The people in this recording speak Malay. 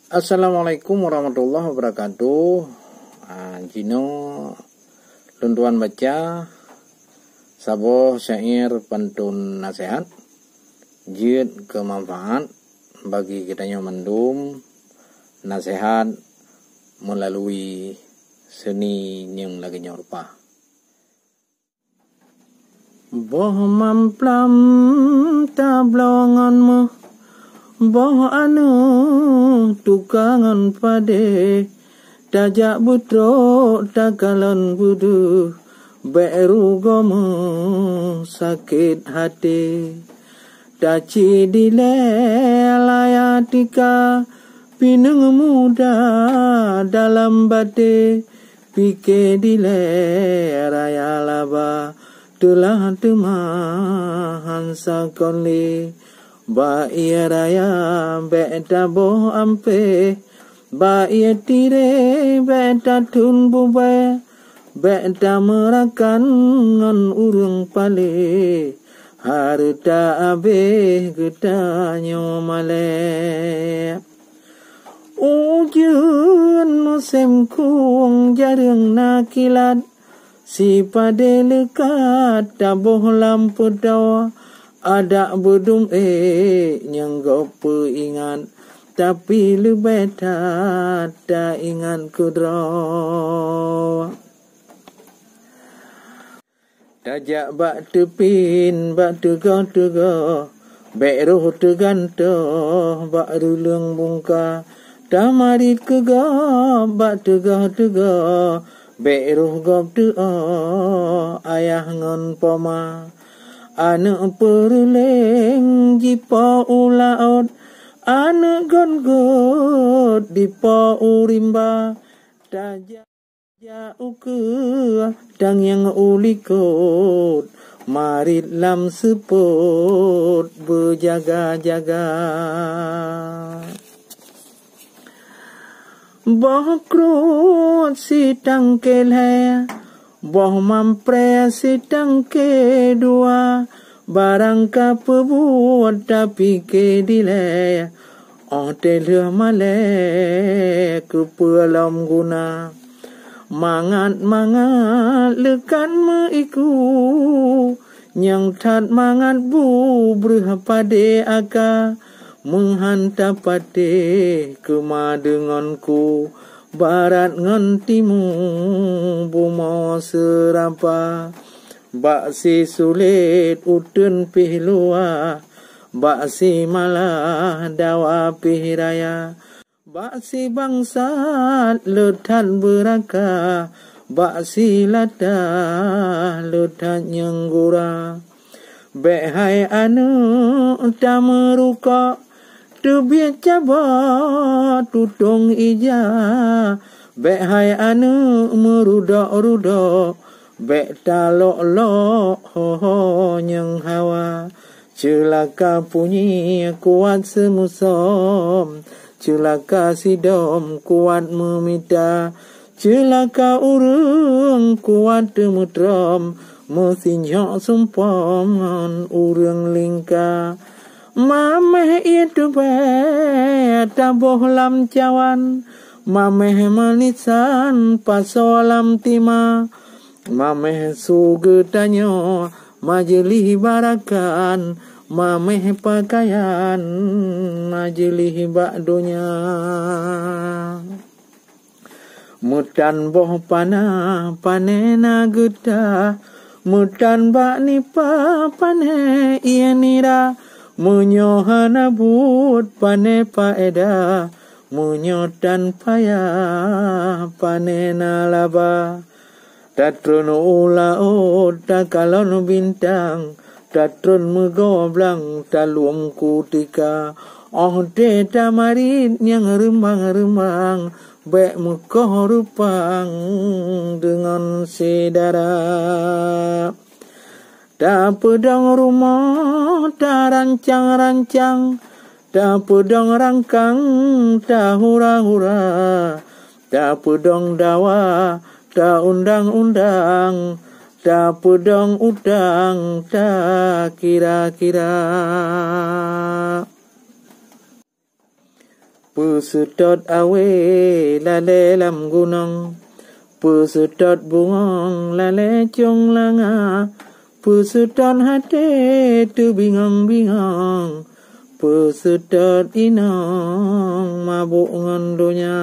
Assalamualaikum warahmatullahi wabarakatuh. Jino luntuan baca saboh syair pantun nasihat jid kemanfaat bagi kita yang mendum nasihat melalui seni yang lagi nyorpa. Boh mamplam tablonganmu boh anu tukangan pade tajak butro takalan budu beru gomu sakit hati daci dilayatika pineng muda dalam bate pike raya laba telah temahan sakoli ba iya raya beta boh ampe ba iya tire beta tun bubai beta merakan ngon urung pale harta abe getanyo male ujun musim kuang jarang nakilat si pade lekat taboh lampu dawa ada bedung yang gopo ingat tapi lebih tak ingat kudro tajak bak tepin bak tegah beroh teganto bak rulung bungka tamarit kegah bak tegah beroh gop ayah ngon poma anak perleng jipa ulaut anak gon-got dipa urimba tajak uke dang yang ulikot marit lam seput berjaga-jaga boh krut si tangkel boh mampre sidang kedua barang kapebuat tapi kedile telur male ke pelam guna mangat lekan meiku yang tat mangat bu berhapade aka menghantar pade kema denganku barat ngan timur buma serapa bak si sulit utun pih luar bak si malah dawa pih raya bak si bangsat letan beraka bak si lada letan nyenggura behai anu tameruka tu biar cabar tutung ija behai anu merudak bek talok ho nyeng hawa celaka punyi kuat semusom celaka sidom kuat memita celaka urung kuat temutrom musinyok sumpom urung lingka mameh itu taboh lam cawan mameh manisan pasolam tima mameh sugetanyo majelih barakan mameh pakaian majelih bakdonya mutan boh panah panena getah mutan bak nipa paneh iya nira munyohana but pane paeda munyotan payah panena laba tatrun ula takalon bintang tatrun megoblang taluang kutika te tamarit yang rembang bek mukoh rupang dengan sedara tak pedang rumah, tak rancang-rancang, tak pedang rangkang, tak hura-hura, tak pedang dawa, tak undang-undang, tak pedang udang, tak kira-kira. Pesedot awe lale lam gunung, pesedot bungong lale cung langa, pesedot hati tu bingung-bingung, pesedot inong mabuk ngondonya.